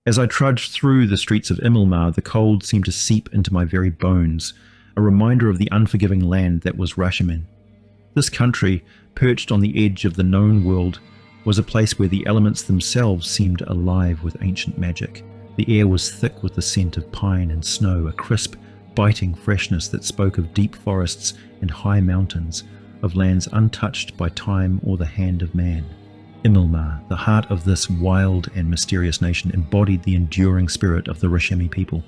As I trudged through the streets of Imilmar, the cold seemed to seep into my very bones, a reminder of the unforgiving land that was Rashemen. This country, perched on the edge of the known world, was a place where the elements themselves seemed alive with ancient magic. The air was thick with the scent of pine and snow, a crisp, biting freshness that spoke of deep forests and high mountains, of lands untouched by time or the hand of man. Imilmar, the heart of this wild and mysterious nation, embodied the enduring spirit of the Rashemen people.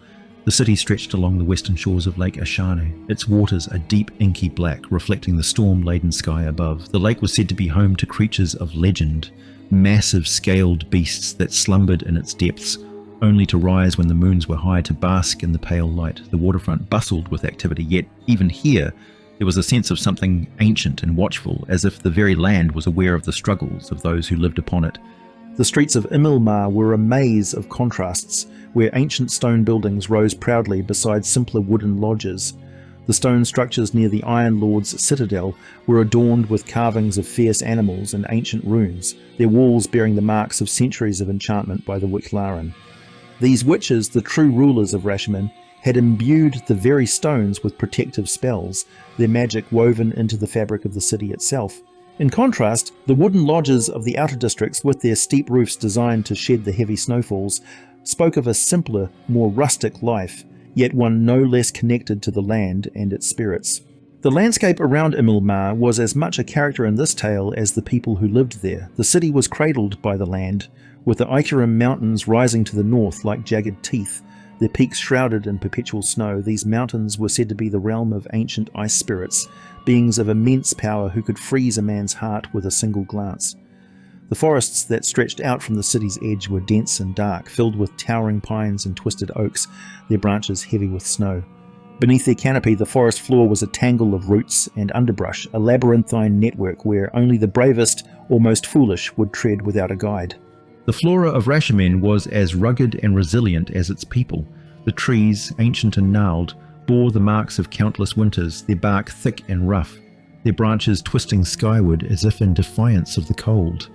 The city stretched along the western shores of Lake Ashanu, its waters a deep inky black, reflecting the storm-laden sky above. The lake was said to be home to creatures of legend, massive scaled beasts that slumbered in its depths, only to rise when the moons were high to bask in the pale light. The waterfront bustled with activity, yet even here there was a sense of something ancient and watchful, as if the very land was aware of the struggles of those who lived upon it. The streets of Imilmar were a maze of contrasts, where ancient stone buildings rose proudly beside simpler wooden lodges. The stone structures near the Iron Lord's citadel were adorned with carvings of fierce animals and ancient runes, their walls bearing the marks of centuries of enchantment by the Wicklaran. These witches, the true rulers of Rashemen, had imbued the very stones with protective spells, their magic woven into the fabric of the city itself. In contrast, the wooden lodges of the outer districts, with their steep roofs designed to shed the heavy snowfalls, spoke of a simpler, more rustic life, yet one no less connected to the land and its spirits. The landscape around Imilmar was as much a character in this tale as the people who lived there. The city was cradled by the land, with the Ikerim Mountains rising to the north like jagged teeth, their peaks shrouded in perpetual snow. These mountains were said to be the realm of ancient ice spirits, beings of immense power who could freeze a man's heart with a single glance. The forests that stretched out from the city's edge were dense and dark, filled with towering pines and twisted oaks, their branches heavy with snow. Beneath their canopy, the forest floor was a tangle of roots and underbrush, a labyrinthine network where only the bravest or most foolish would tread without a guide. The flora of Rashemen was as rugged and resilient as its people. The trees, ancient and gnarled, bore the marks of countless winters, their bark thick and rough, their branches twisting skyward as if in defiance of the cold.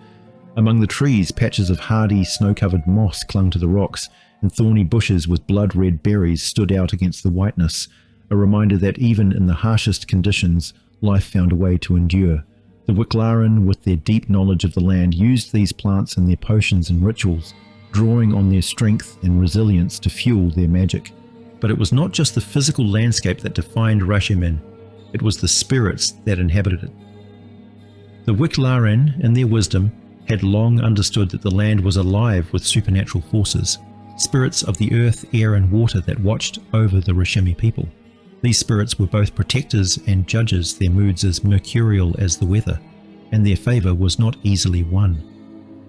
Among the trees, patches of hardy, snow-covered moss clung to the rocks, and thorny bushes with blood-red berries stood out against the whiteness, a reminder that even in the harshest conditions, life found a way to endure. The Wicklaran, with their deep knowledge of the land, used these plants in their potions and rituals, drawing on their strength and resilience to fuel their magic. But it was not just the physical landscape that defined Rashemen, it was the spirits that inhabited it. The Wicklaran, in their wisdom, had long understood that the land was alive with supernatural forces, spirits of the earth, air and water that watched over the Rashemen people. These spirits were both protectors and judges, their moods as mercurial as the weather, and their favour was not easily won.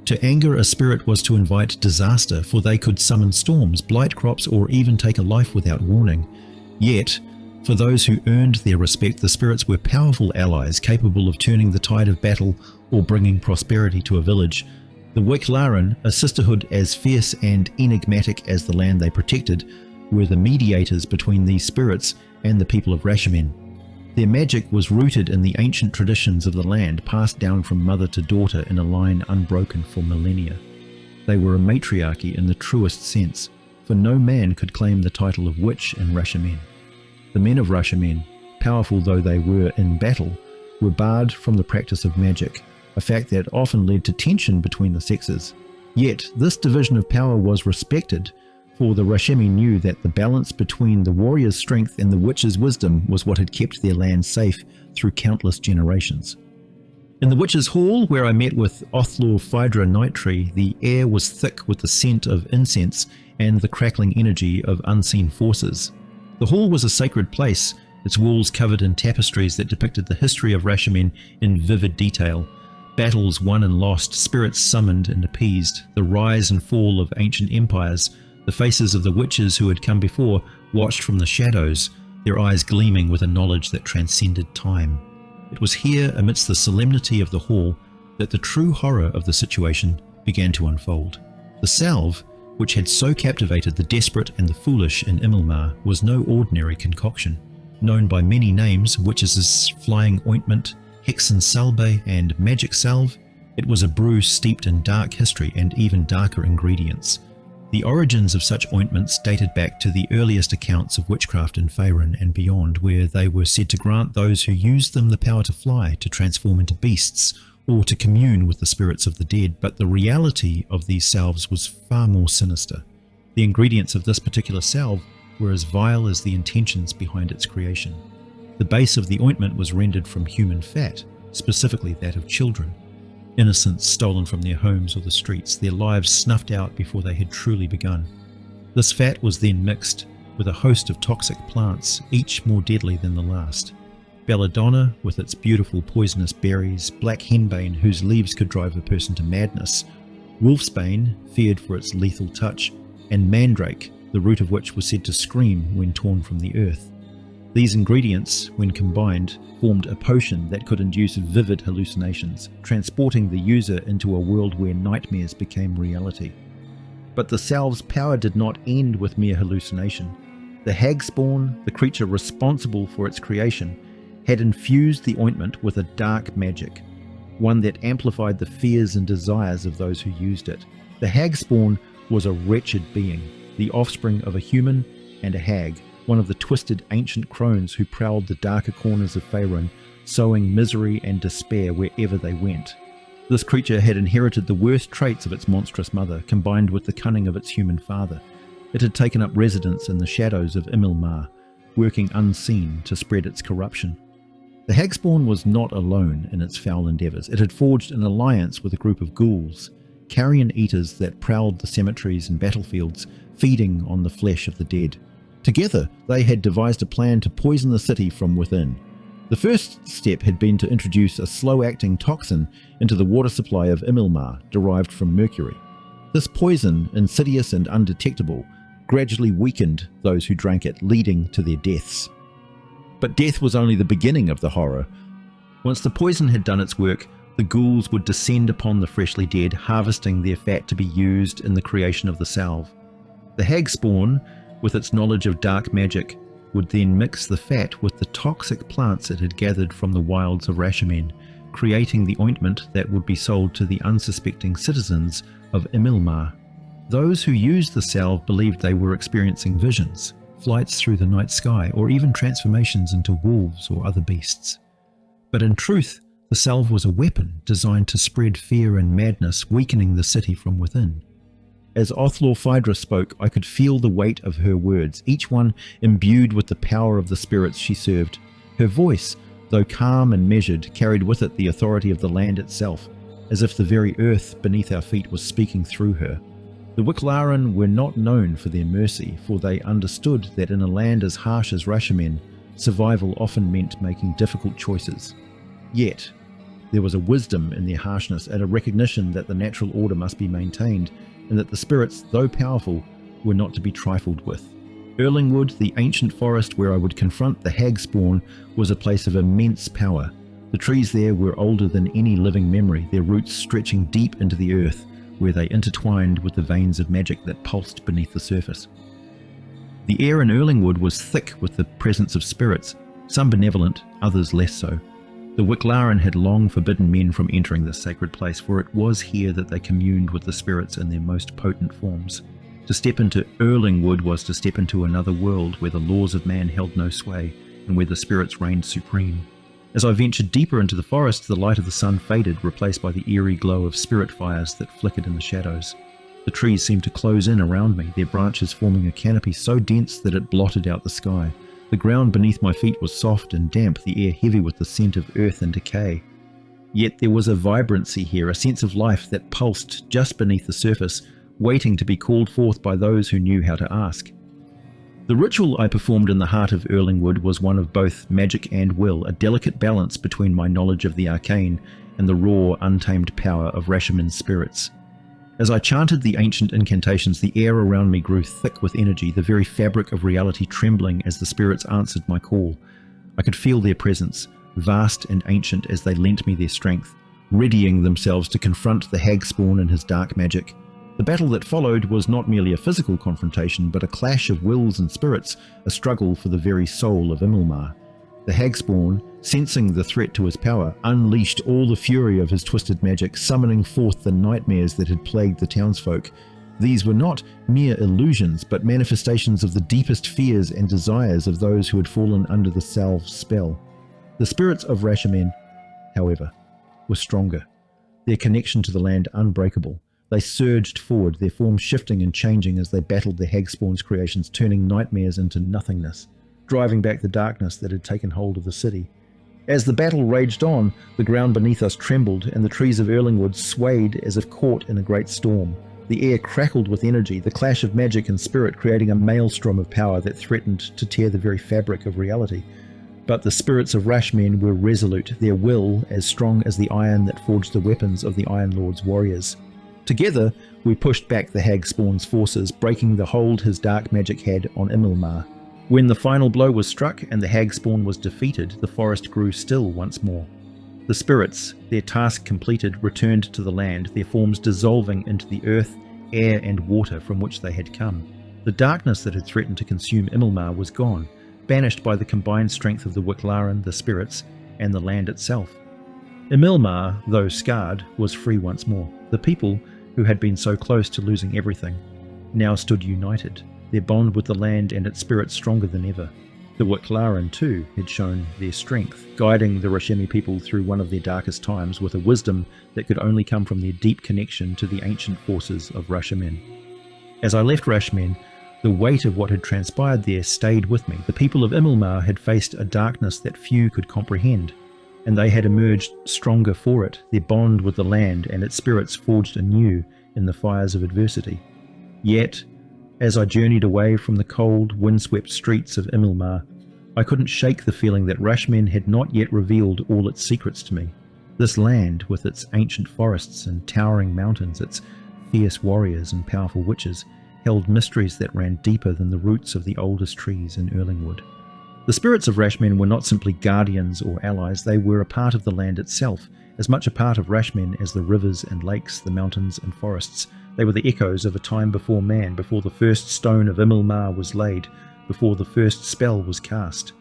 To anger a spirit was to invite disaster, for they could summon storms, blight crops, or even take a life without warning. Yet, for those who earned their respect, the spirits were powerful allies, capable of turning the tide of battle or bringing prosperity to a village. The Wicklaran, a sisterhood as fierce and enigmatic as the land they protected, were the mediators between these spirits and the people of Rashemen. Their magic was rooted in the ancient traditions of the land, passed down from mother to daughter in a line unbroken for millennia. They were a matriarchy in the truest sense, for no man could claim the title of witch in Rashemen. The men of Rashemen, powerful though they were in battle, were barred from the practice of magic, a fact that often led to tension between the sexes. Yet this division of power was respected, for the Rashemen knew that the balance between the warrior's strength and the witch's wisdom was what had kept their land safe through countless generations. In the witch's hall, where I met with Othlor Phaedra Nightree, the air was thick with the scent of incense and the crackling energy of unseen forces. The hall was a sacred place, its walls covered in tapestries that depicted the history of Rashemen in vivid detail. Battles won and lost, spirits summoned and appeased, the rise and fall of ancient empires. The faces of the witches who had come before watched from the shadows, their eyes gleaming with a knowledge that transcended time. It was here, amidst the solemnity of the hall, that the true horror of the situation began to unfold. The salve, which had so captivated the desperate and the foolish in Imilmar, was no ordinary concoction. Known by many names, witches' flying ointment, hexen salve, and magic salve, it was a brew steeped in dark history and even darker ingredients. The origins of such ointments dated back to the earliest accounts of witchcraft in Faerun and beyond, where they were said to grant those who used them the power to fly, to transform into beasts, or to commune with the spirits of the dead, but the reality of these salves was far more sinister. The ingredients of this particular salve were as vile as the intentions behind its creation. The base of the ointment was rendered from human fat, specifically that of children. Innocents stolen from their homes or the streets, their lives snuffed out before they had truly begun. This fat was then mixed with a host of toxic plants, each more deadly than the last. Belladonna, with its beautiful poisonous berries, black henbane, whose leaves could drive a person to madness, wolfsbane, feared for its lethal touch, and mandrake, the root of which was said to scream when torn from the earth. These ingredients, when combined, formed a potion that could induce vivid hallucinations, transporting the user into a world where nightmares became reality. But the salve's power did not end with mere hallucination. The Hagspawn, the creature responsible for its creation, had infused the ointment with a dark magic, one that amplified the fears and desires of those who used it. The Hagspawn was a wretched being, the offspring of a human and a hag, one of the twisted ancient crones who prowled the darker corners of Faerun, sowing misery and despair wherever they went. This creature had inherited the worst traits of its monstrous mother, combined with the cunning of its human father. It had taken up residence in the shadows of Imilmar, working unseen to spread its corruption. The Hagspawn was not alone in its foul endeavours. It had forged an alliance with a group of ghouls, carrion eaters that prowled the cemeteries and battlefields, feeding on the flesh of the dead. Together, they had devised a plan to poison the city from within. The first step had been to introduce a slow-acting toxin into the water supply of Imilmar, derived from mercury. This poison, insidious and undetectable, gradually weakened those who drank it, leading to their deaths. But death was only the beginning of the horror. Once the poison had done its work, the ghouls would descend upon the freshly dead, harvesting their fat to be used in the creation of the salve. The Hagspawn, with its knowledge of dark magic, would then mix the fat with the toxic plants it had gathered from the wilds of Rashemen, creating the ointment that would be sold to the unsuspecting citizens of Imilmar. Those who used the salve believed they were experiencing visions, flights through the night sky, or even transformations into wolves or other beasts. But in truth, the salve was a weapon designed to spread fear and madness, weakening the city from within. As Othlor Phaedra spoke, I could feel the weight of her words, each one imbued with the power of the spirits she served. Her voice, though calm and measured, carried with it the authority of the land itself, as if the very earth beneath our feet was speaking through her. The Wicklaran were not known for their mercy, for they understood that in a land as harsh as Rashemen, survival often meant making difficult choices. Yet, there was a wisdom in their harshness and a recognition that the natural order must be maintained, and that the spirits, though powerful, were not to be trifled with. Erlingwood, the ancient forest where I would confront the Hagspawn, was a place of immense power. The trees there were older than any living memory, their roots stretching deep into the earth, where they intertwined with the veins of magic that pulsed beneath the surface. The air in Erlingwood was thick with the presence of spirits, some benevolent, others less so. The Wicklaran had long forbidden men from entering this sacred place, for it was here that they communed with the spirits in their most potent forms. To step into Erlingwood was to step into another world where the laws of man held no sway, and where the spirits reigned supreme. As I ventured deeper into the forest, the light of the sun faded, replaced by the eerie glow of spirit fires that flickered in the shadows. The trees seemed to close in around me, their branches forming a canopy so dense that it blotted out the sky. The ground beneath my feet was soft and damp, the air heavy with the scent of earth and decay. Yet there was a vibrancy here, a sense of life that pulsed just beneath the surface, waiting to be called forth by those who knew how to ask. The ritual I performed in the heart of Erlingwood was one of both magic and will, a delicate balance between my knowledge of the arcane and the raw, untamed power of Rashemen's spirits. As I chanted the ancient incantations, the air around me grew thick with energy, the very fabric of reality trembling as the spirits answered my call. I could feel their presence, vast and ancient as they lent me their strength, readying themselves to confront the Hagspawn and his dark magic. The battle that followed was not merely a physical confrontation, but a clash of wills and spirits, a struggle for the very soul of Imilmar. The Hagspawn, sensing the threat to his power, unleashed all the fury of his twisted magic, summoning forth the nightmares that had plagued the townsfolk. These were not mere illusions, but manifestations of the deepest fears and desires of those who had fallen under the salve's spell. The spirits of Rashemen, however, were stronger, their connection to the land unbreakable. They surged forward, their form shifting and changing as they battled the Hagspawn's creations, turning nightmares into nothingness, driving back the darkness that had taken hold of the city. As the battle raged on, the ground beneath us trembled, and the trees of Erlingwood swayed as if caught in a great storm. The air crackled with energy, the clash of magic and spirit creating a maelstrom of power that threatened to tear the very fabric of reality. But the spirits of Rashemen were resolute, their will as strong as the iron that forged the weapons of the Iron Lord's warriors. Together, we pushed back the Hagspawn's forces, breaking the hold his dark magic had on Imilmar. When the final blow was struck and the Hagspawn was defeated, the forest grew still once more. The spirits, their task completed, returned to the land, their forms dissolving into the earth, air and water from which they had come. The darkness that had threatened to consume Imilmar was gone, banished by the combined strength of the Wicklaran, the spirits, and the land itself. Imilmar, though scarred, was free once more. The people, who had been so close to losing everything, now stood united, their bond with the land and its spirits stronger than ever. The Wicklaran, too, had shown their strength, guiding the Rashemen people through one of their darkest times with a wisdom that could only come from their deep connection to the ancient forces of Rashemen. As I left Rashemen, the weight of what had transpired there stayed with me. The people of Imilmar had faced a darkness that few could comprehend, and they had emerged stronger for it, their bond with the land and its spirits forged anew in the fires of adversity. Yet, as I journeyed away from the cold, windswept streets of Imilmar, I couldn't shake the feeling that Rashemen had not yet revealed all its secrets to me. This land, with its ancient forests and towering mountains, its fierce warriors and powerful witches, held mysteries that ran deeper than the roots of the oldest trees in Erlingwood. The spirits of Rashemen were not simply guardians or allies, they were a part of the land itself, as much a part of Rashemen as the rivers and lakes, the mountains and forests. They were the echoes of a time before man, before the first stone of Imilmar was laid, before the first spell was cast.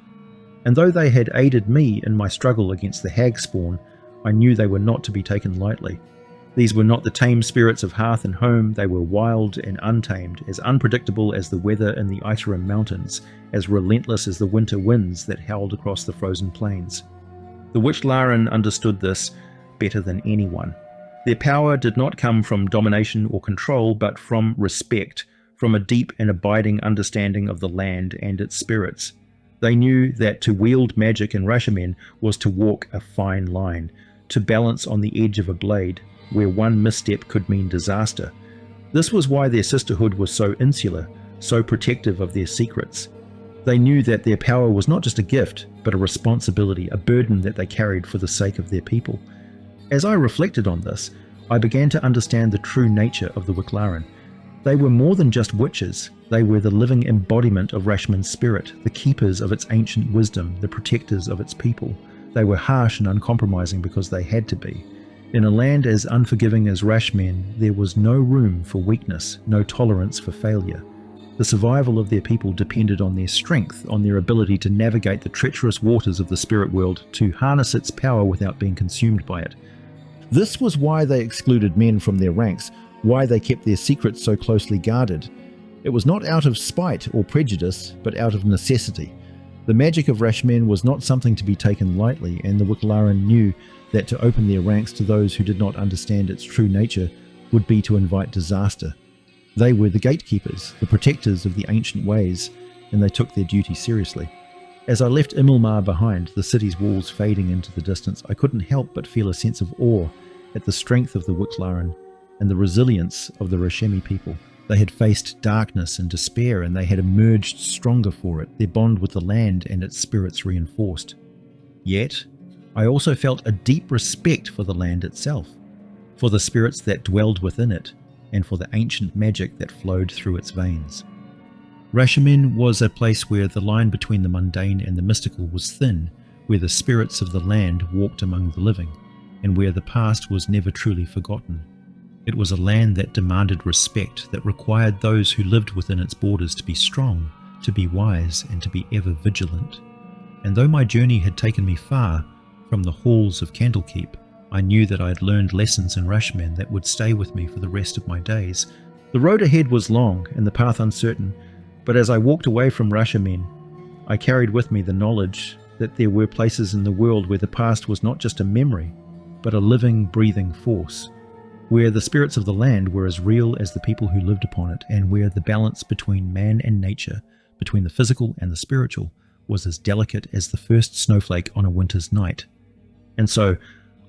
And though they had aided me in my struggle against the Hagspawn, I knew they were not to be taken lightly. These were not the tame spirits of hearth and home, they were wild and untamed, as unpredictable as the weather in the Iterum mountains, as relentless as the winter winds that howled across the frozen plains. The Wichlaran understood this better than anyone. Their power did not come from domination or control, but from respect, from a deep and abiding understanding of the land and its spirits. They knew that to wield magic in Rashemen was to walk a fine line, to balance on the edge of a blade, where one misstep could mean disaster. This was why their sisterhood was so insular, so protective of their secrets. They knew that their power was not just a gift, but a responsibility, a burden that they carried for the sake of their people. As I reflected on this, I began to understand the true nature of the Wicklaran. They were more than just witches, they were the living embodiment of Rashemen's spirit, the keepers of its ancient wisdom, the protectors of its people. They were harsh and uncompromising because they had to be. In a land as unforgiving as Rashemen, there was no room for weakness, no tolerance for failure. The survival of their people depended on their strength, on their ability to navigate the treacherous waters of the spirit world, to harness its power without being consumed by it. This was why they excluded men from their ranks, why they kept their secrets so closely guarded. It was not out of spite or prejudice, but out of necessity. The magic of Rashemen was not something to be taken lightly, and the Wicklaran knew that to open their ranks to those who did not understand its true nature would be to invite disaster. They were the gatekeepers, the protectors of the ancient ways, and they took their duty seriously. As I left Imilmar behind, the city's walls fading into the distance, I couldn't help but feel a sense of awe at the strength of the Wicklaran and the resilience of the Rashemen people. They had faced darkness and despair, and they had emerged stronger for it, their bond with the land and its spirits reinforced. Yet, I also felt a deep respect for the land itself, for the spirits that dwelled within it, and for the ancient magic that flowed through its veins. Rashemen was a place where the line between the mundane and the mystical was thin, where the spirits of the land walked among the living, and where the past was never truly forgotten. It was a land that demanded respect, that required those who lived within its borders to be strong, to be wise, and to be ever vigilant. And though my journey had taken me far from the halls of Candlekeep, I knew that I had learned lessons in Rashemen that would stay with me for the rest of my days. The road ahead was long and the path uncertain, but as I walked away from Rashemen, I carried with me the knowledge that there were places in the world where the past was not just a memory, but a living, breathing force, where the spirits of the land were as real as the people who lived upon it, and where the balance between man and nature, between the physical and the spiritual, was as delicate as the first snowflake on a winter's night. And so,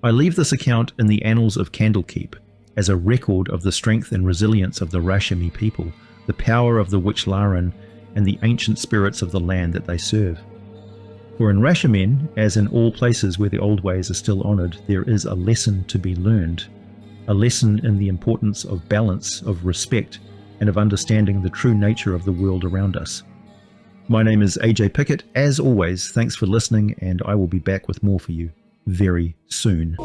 I leave this account in the annals of Candlekeep as a record of the strength and resilience of the Rashemi people, the power of the Witch Laren, and the ancient spirits of the land that they serve. For in Rashemen, as in all places where the old ways are still honoured, there is a lesson to be learned, a lesson in the importance of balance, of respect, and of understanding the true nature of the world around us. My name is AJ Pickett. As always, thanks for listening, and I will be back with more for you very soon.